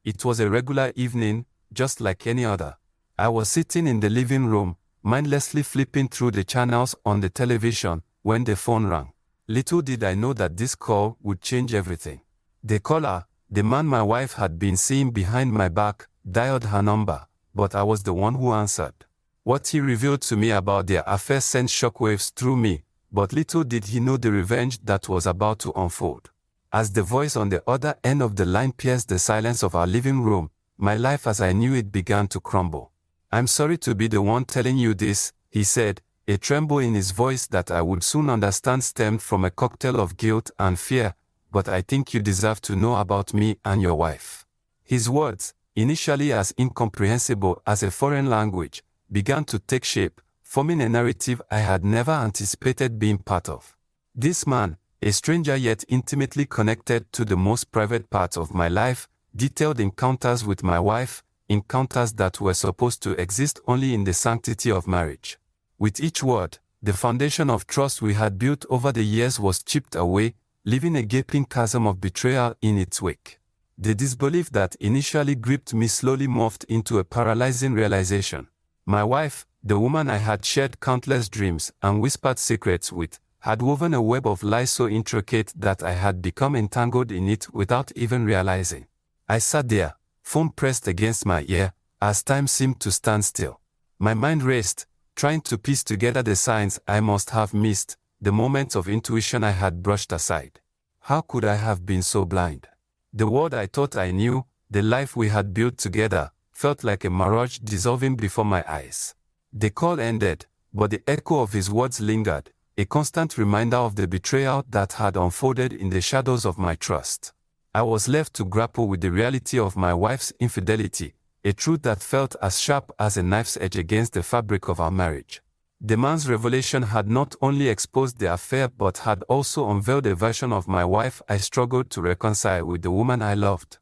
It was a regular evening, just like any other. I was sitting in the living room, mindlessly flipping through the channels on the television, when the phone rang. Little did I know that this call would change everything. The caller, the man my wife had been seeing behind my back, dialed her number, but I was the one who answered. What he revealed to me about their affair sent shockwaves through me, but little did he know the revenge that was about to unfold. As the voice on the other end of the line pierced the silence of our living room, my life as I knew it began to crumble. "I'm sorry to be the one telling you this," he said, a tremble in his voice that I would soon understand stemmed from a cocktail of guilt and fear, "but I think you deserve to know about me and your wife." His words, initially as incomprehensible as a foreign language, began to take shape, forming a narrative I had never anticipated being part of. This man, a stranger yet intimately connected to the most private parts of my life, detailed encounters with my wife, encounters that were supposed to exist only in the sanctity of marriage. With each word, the foundation of trust we had built over the years was chipped away, leaving a gaping chasm of betrayal in its wake. The disbelief that initially gripped me slowly morphed into a paralyzing realization. My wife, the woman I had shared countless dreams and whispered secrets with, had woven a web of lies so intricate that I had become entangled in it without even realizing. I sat there, phone pressed against my ear, as time seemed to stand still. My mind raced, trying to piece together the signs I must have missed, the moments of intuition I had brushed aside. How could I have been so blind? The world I thought I knew, the life we had built together, felt like a mirage dissolving before my eyes. The call ended, but the echo of his words lingered, a constant reminder of the betrayal that had unfolded in the shadows of my trust. I was left to grapple with the reality of my wife's infidelity, a truth that felt as sharp as a knife's edge against the fabric of our marriage. The man's revelation had not only exposed the affair but had also unveiled a version of my wife I struggled to reconcile with the woman I loved.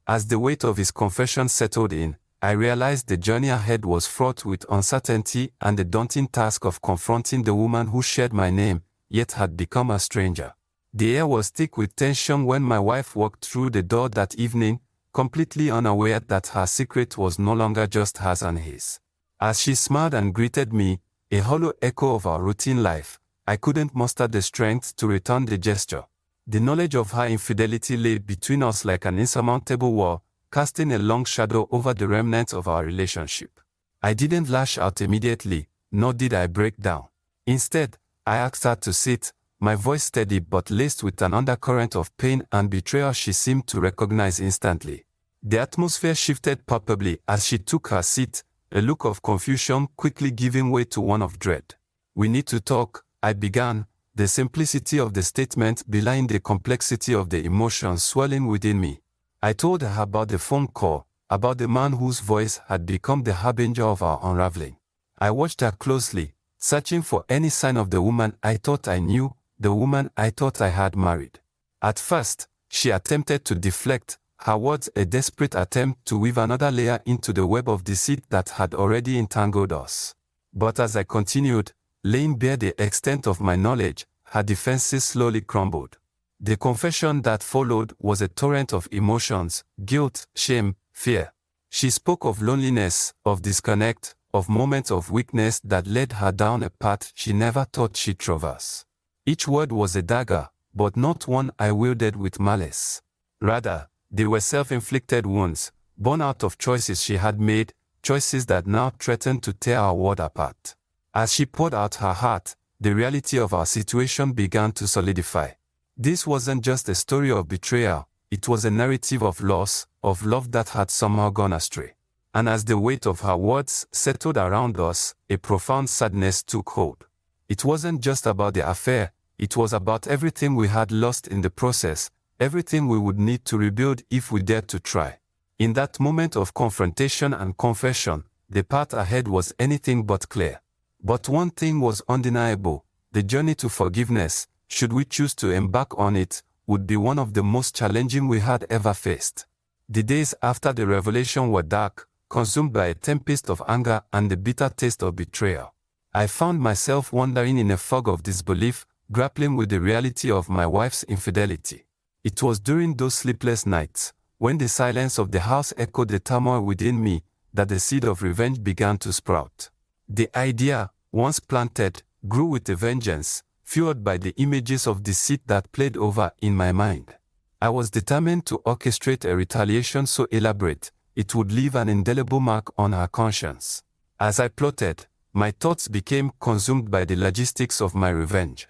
As the weight of his confession settled in, I realized the journey ahead was fraught with uncertainty and the daunting task of confronting the woman who shared my name, yet had become a stranger. The air was thick with tension when my wife walked through the door that evening, completely unaware that her secret was no longer just hers and his. As she smiled and greeted me, a hollow echo of our routine life, I couldn't muster the strength to return the gesture. The knowledge of her infidelity lay between us like an insurmountable wall, casting a long shadow over the remnants of our relationship. I didn't lash out immediately, nor did I break down. Instead, I asked her to sit, my voice steady but laced with an undercurrent of pain and betrayal she seemed to recognize instantly. The atmosphere shifted palpably as she took her seat, a look of confusion quickly giving way to one of dread. "We need to talk," I began, the simplicity of the statement belying the complexity of the emotions swelling within me. I told her about the phone call, about the man whose voice had become the harbinger of our unraveling. I watched her closely, searching for any sign of the woman I thought I knew, the woman I thought I had married. At first, she attempted to deflect, her words a desperate attempt to weave another layer into the web of deceit that had already entangled us. But as I continued, laying bare the extent of my knowledge, her defenses slowly crumbled. The confession that followed was a torrent of emotions, guilt, shame, fear. She spoke of loneliness, of disconnect, of moments of weakness that led her down a path she never thought she'd traverse. Each word was a dagger, but not one I wielded with malice. Rather, they were self-inflicted wounds, born out of choices she had made, choices that now threatened to tear our world apart. As she poured out her heart, the reality of our situation began to solidify. This wasn't just a story of betrayal, it was a narrative of loss, of love that had somehow gone astray. And as the weight of her words settled around us, a profound sadness took hold. It wasn't just about the affair, it was about everything we had lost in the process, everything we would need to rebuild if we dared to try. In that moment of confrontation and confession, the path ahead was anything but clear. But one thing was undeniable: the journey to forgiveness, should we choose to embark on it, would be one of the most challenging we had ever faced. The days after the revelation were dark, consumed by a tempest of anger and the bitter taste of betrayal. I found myself wandering in a fog of disbelief, grappling with the reality of my wife's infidelity. It was during those sleepless nights, when the silence of the house echoed the turmoil within me, that the seed of revenge began to sprout. The idea, once planted, grew with a vengeance, fueled by the images of deceit that played over in my mind. I was determined to orchestrate a retaliation so elaborate, it would leave an indelible mark on her conscience. As I plotted, my thoughts became consumed by the logistics of my revenge.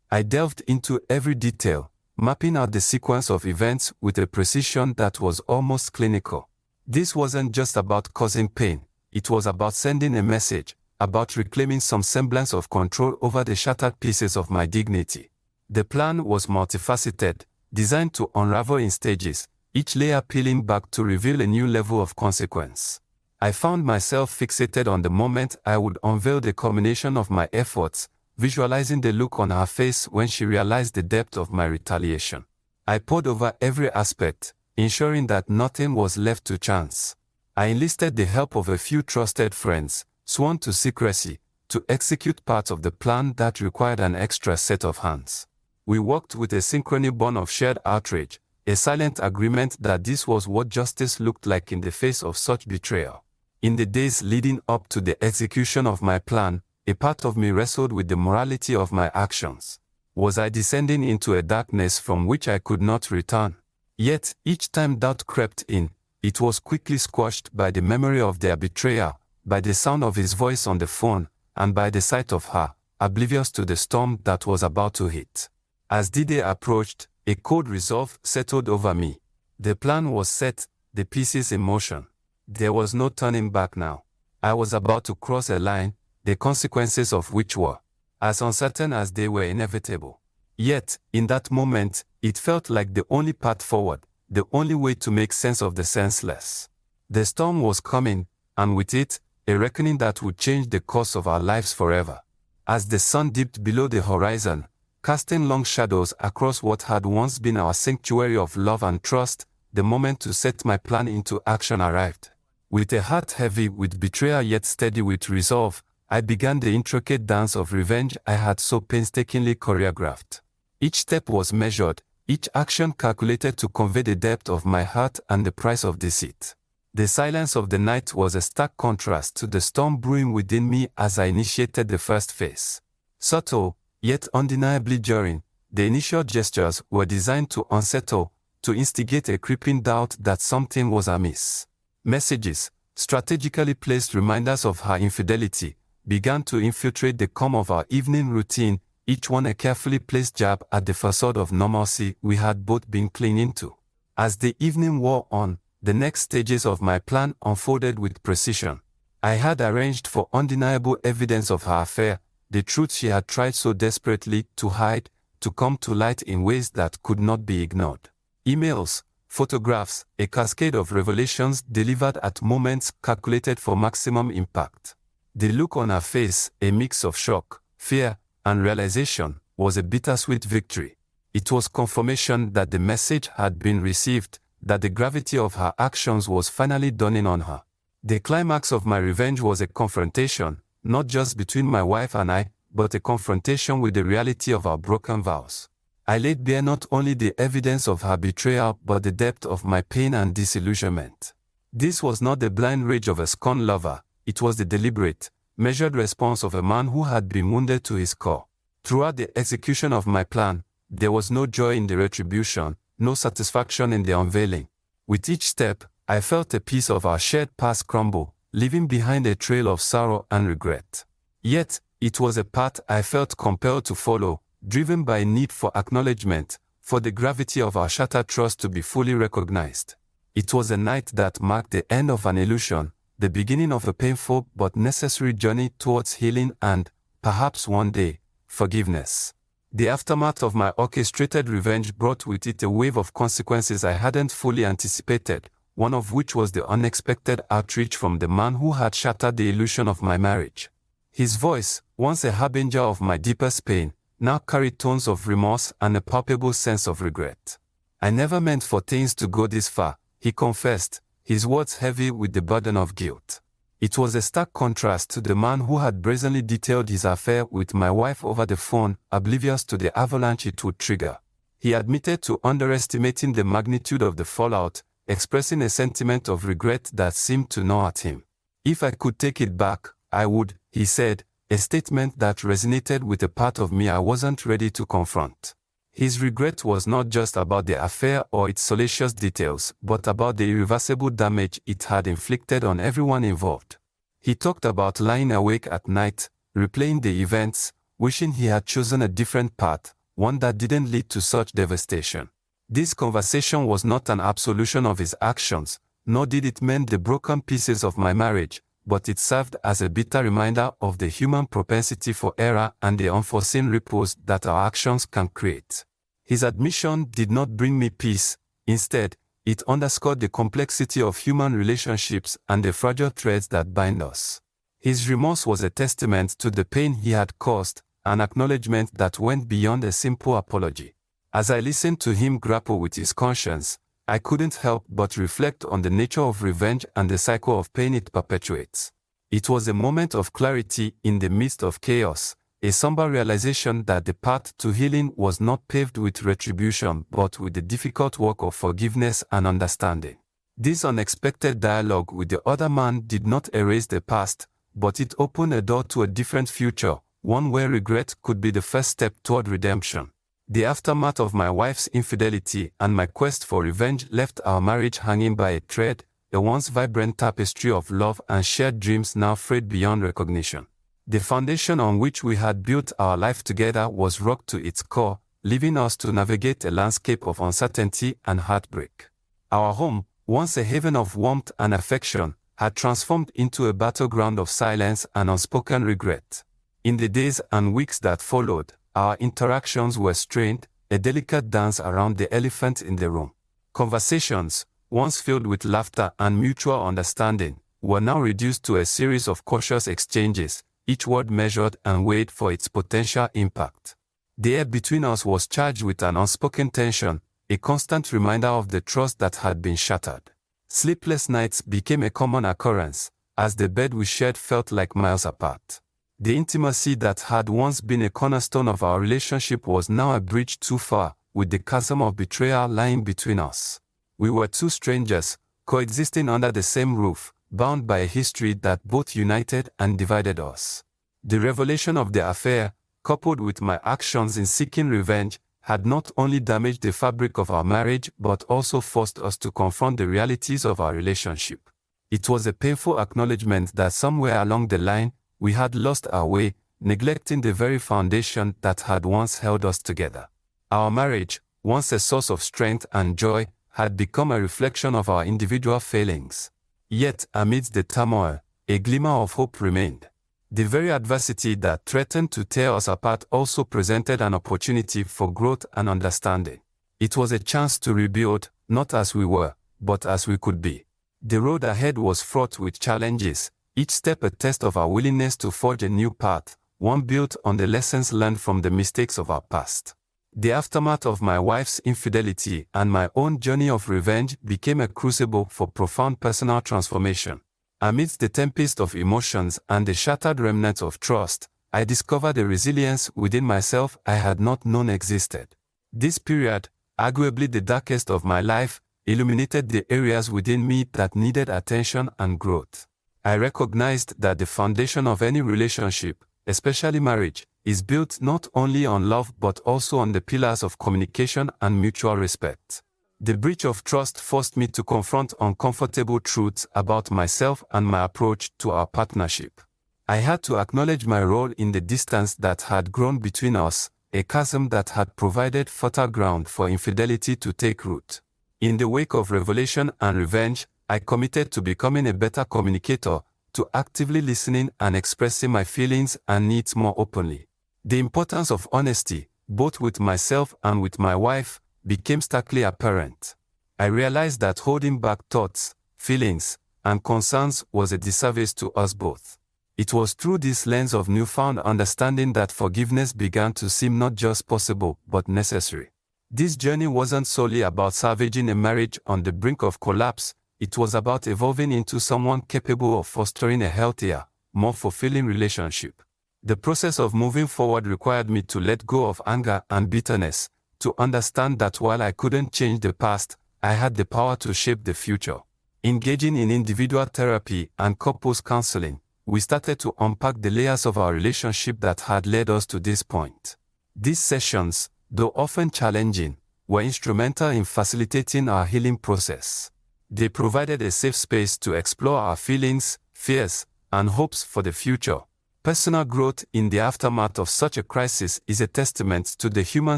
I delved into every detail, mapping out the sequence of events with a precision that was almost clinical. This wasn't just about causing pain, it was about sending a message, about reclaiming some semblance of control over the shattered pieces of my dignity. The plan was multifaceted, designed to unravel in stages, each layer peeling back to reveal a new level of consequence. I found myself fixated on the moment I would unveil the culmination of my efforts, visualizing the look on her face when she realized the depth of my retaliation. I pored over every aspect, ensuring that nothing was left to chance. I enlisted the help of a few trusted friends, sworn to secrecy, to execute parts of the plan that required an extra set of hands. We worked with a synchrony born of shared outrage, a silent agreement that this was what justice looked like in the face of such betrayal. In the days leading up to the execution of my plan, a part of me wrestled with the morality of my actions. Was I descending into a darkness from which I could not return? Yet, each time doubt crept in, it was quickly squashed by the memory of their betrayer, by the sound of his voice on the phone, and by the sight of her, oblivious to the storm that was about to hit. As D-Day approached, a cold resolve settled over me. The plan was set, the pieces in motion. There was no turning back now. I was about to cross a line, the consequences of which were as uncertain as they were inevitable. Yet, in that moment, it felt like the only path forward, the only way to make sense of the senseless. The storm was coming, and with it, a reckoning that would change the course of our lives forever. As the sun dipped below the horizon, casting long shadows across what had once been our sanctuary of love and trust, the moment to set my plan into action arrived. With a heart heavy with betrayal yet steady with resolve, I began the intricate dance of revenge I had so painstakingly choreographed. Each step was measured, each action calculated to convey the depth of my heart and the price of deceit. The silence of the night was a stark contrast to the storm brewing within me as I initiated the first phase. Subtle, yet undeniably jarring, the initial gestures were designed to unsettle, to instigate a creeping doubt that something was amiss. Messages, strategically placed reminders of her infidelity, began to infiltrate the calm of our evening routine, each one a carefully placed jab at the facade of normalcy we had both been clinging to. As the evening wore on, the next stages of my plan unfolded with precision. I had arranged for undeniable evidence of her affair, the truth she had tried so desperately to hide, to come to light in ways that could not be ignored. Emails, photographs, a cascade of revelations delivered at moments calculated for maximum impact. The look on her face, a mix of shock, fear, and realization, was a bittersweet victory. It was confirmation that the message had been received, that the gravity of her actions was finally dawning on her. The climax of my revenge was a confrontation, not just between my wife and I, but a confrontation with the reality of our broken vows. I laid bare not only the evidence of her betrayal but the depth of my pain and disillusionment. This was not the blind rage of a scorned lover, it was the deliberate, measured response of a man who had been wounded to his core. Throughout the execution of my plan, there was no joy in the retribution, no satisfaction in the unveiling. With each step, I felt a piece of our shared past crumble, leaving behind a trail of sorrow and regret. Yet, it was a path I felt compelled to follow, driven by a need for acknowledgement, for the gravity of our shattered trust to be fully recognized. It was a night that marked the end of an illusion, the beginning of a painful but necessary journey towards healing and, perhaps one day, forgiveness. The aftermath of my orchestrated revenge brought with it a wave of consequences I hadn't fully anticipated, one of which was the unexpected outreach from the man who had shattered the illusion of my marriage. His voice, once a harbinger of my deepest pain, now carried tones of remorse and a palpable sense of regret. "I never meant for things to go this far," he confessed, his words heavy with the burden of guilt. It was a stark contrast to the man who had brazenly detailed his affair with my wife over the phone, oblivious to the avalanche it would trigger. He admitted to underestimating the magnitude of the fallout, expressing a sentiment of regret that seemed to gnaw at him. "If I could take it back, I would," he said, a statement that resonated with a part of me I wasn't ready to confront. His regret was not just about the affair or its salacious details, but about the irreversible damage it had inflicted on everyone involved. He talked about lying awake at night, replaying the events, wishing he had chosen a different path, one that didn't lead to such devastation. This conversation was not an absolution of his actions, nor did it mend the broken pieces of my marriage, but it served as a bitter reminder of the human propensity for error and the unforeseen ripples that our actions can create. His admission did not bring me peace. Instead, it underscored the complexity of human relationships and the fragile threads that bind us. His remorse was a testament to the pain he had caused, an acknowledgement that went beyond a simple apology. As I listened to him grapple with his conscience, I couldn't help but reflect on the nature of revenge and the cycle of pain it perpetuates. It was a moment of clarity in the midst of chaos, a somber realization that the path to healing was not paved with retribution but with the difficult work of forgiveness and understanding. This unexpected dialogue with the other man did not erase the past, but it opened a door to a different future, one where regret could be the first step toward redemption. The aftermath of my wife's infidelity and my quest for revenge left our marriage hanging by a thread, a once vibrant tapestry of love and shared dreams now frayed beyond recognition. The foundation on which we had built our life together was rocked to its core, leaving us to navigate a landscape of uncertainty and heartbreak. Our home, once a haven of warmth and affection, had transformed into a battleground of silence and unspoken regret. In the days and weeks that followed, our interactions were strained, a delicate dance around the elephant in the room. Conversations, once filled with laughter and mutual understanding, were now reduced to a series of cautious exchanges, each word measured and weighed for its potential impact. The air between us was charged with an unspoken tension, a constant reminder of the trust that had been shattered. Sleepless nights became a common occurrence, as the bed we shared felt like miles apart. The intimacy that had once been a cornerstone of our relationship was now a bridge too far, with the chasm of betrayal lying between us. We were two strangers, coexisting under the same roof, bound by a history that both united and divided us. The revelation of the affair, coupled with my actions in seeking revenge, had not only damaged the fabric of our marriage but also forced us to confront the realities of our relationship. It was a painful acknowledgement that somewhere along the line, we had lost our way, neglecting the very foundation that had once held us together. Our marriage, once a source of strength and joy, had become a reflection of our individual failings. Yet, amidst the turmoil, a glimmer of hope remained. The very adversity that threatened to tear us apart also presented an opportunity for growth and understanding. It was a chance to rebuild, not as we were, but as we could be. The road ahead was fraught with challenges, each step a test of our willingness to forge a new path, one built on the lessons learned from the mistakes of our past. The aftermath of my wife's infidelity and my own journey of revenge became a crucible for profound personal transformation. Amidst the tempest of emotions and the shattered remnants of trust, I discovered a resilience within myself I had not known existed. This period, arguably the darkest of my life, illuminated the areas within me that needed attention and growth. I recognized that the foundation of any relationship, especially marriage, is built not only on love but also on the pillars of communication and mutual respect. The breach of trust forced me to confront uncomfortable truths about myself and my approach to our partnership. I had to acknowledge my role in the distance that had grown between us, a chasm that had provided fertile ground for infidelity to take root. In the wake of revelation and revenge, I committed to becoming a better communicator, to actively listening and expressing my feelings and needs more openly. The importance of honesty, both with myself and with my wife, became starkly apparent. I realized that holding back thoughts, feelings, and concerns was a disservice to us both. It was through this lens of newfound understanding that forgiveness began to seem not just possible but necessary. This journey wasn't solely about salvaging a marriage on the brink of collapse. It was about evolving into someone capable of fostering a healthier, more fulfilling relationship. The process of moving forward required me to let go of anger and bitterness, to understand that while I couldn't change the past, I had the power to shape the future. Engaging in individual therapy and couples counseling, we started to unpack the layers of our relationship that had led us to this point. These sessions, though often challenging, were instrumental in facilitating our healing process. They provided a safe space to explore our feelings, fears, and hopes for the future. Personal growth in the aftermath of such a crisis is a testament to the human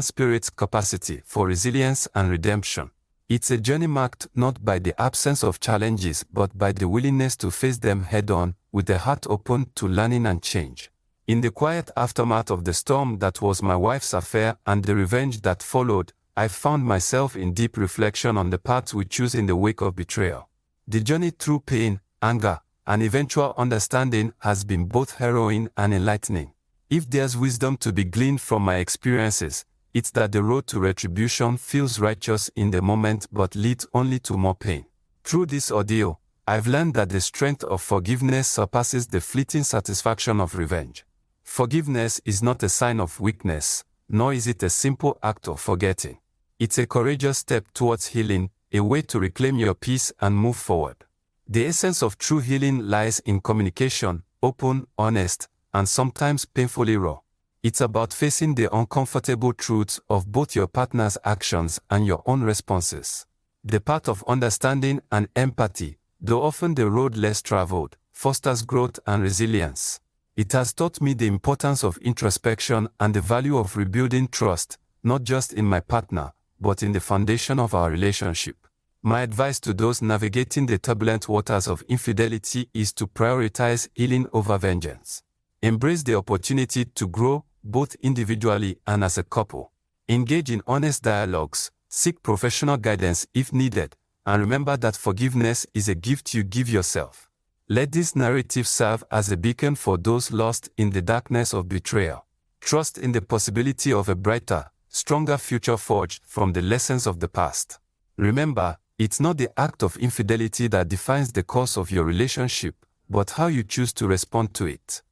spirit's capacity for resilience and redemption. It's a journey marked not by the absence of challenges but by the willingness to face them head-on, with a heart open to learning and change. In the quiet aftermath of the storm that was my wife's affair and the revenge that followed, I found myself in deep reflection on the paths we choose in the wake of betrayal. The journey through pain, anger, and eventual understanding has been both harrowing and enlightening. If there's wisdom to be gleaned from my experiences, it's that the road to retribution feels righteous in the moment but leads only to more pain. Through this ordeal, I've learned that the strength of forgiveness surpasses the fleeting satisfaction of revenge. Forgiveness is not a sign of weakness, nor is it a simple act of forgetting. It's a courageous step towards healing, a way to reclaim your peace and move forward. The essence of true healing lies in communication, open, honest, and sometimes painfully raw. It's about facing the uncomfortable truths of both your partner's actions and your own responses. The path of understanding and empathy, though often the road less traveled, fosters growth and resilience. It has taught me the importance of introspection and the value of rebuilding trust, not just in my partner, but in the foundation of our relationship. My advice to those navigating the turbulent waters of infidelity is to prioritize healing over vengeance. Embrace the opportunity to grow, both individually and as a couple. Engage in honest dialogues, seek professional guidance if needed, and remember that forgiveness is a gift you give yourself. Let this narrative serve as a beacon for those lost in the darkness of betrayal. Trust in the possibility of a brighter, stronger future forged from the lessons of the past. Remember, it's not the act of infidelity that defines the course of your relationship, but how you choose to respond to it.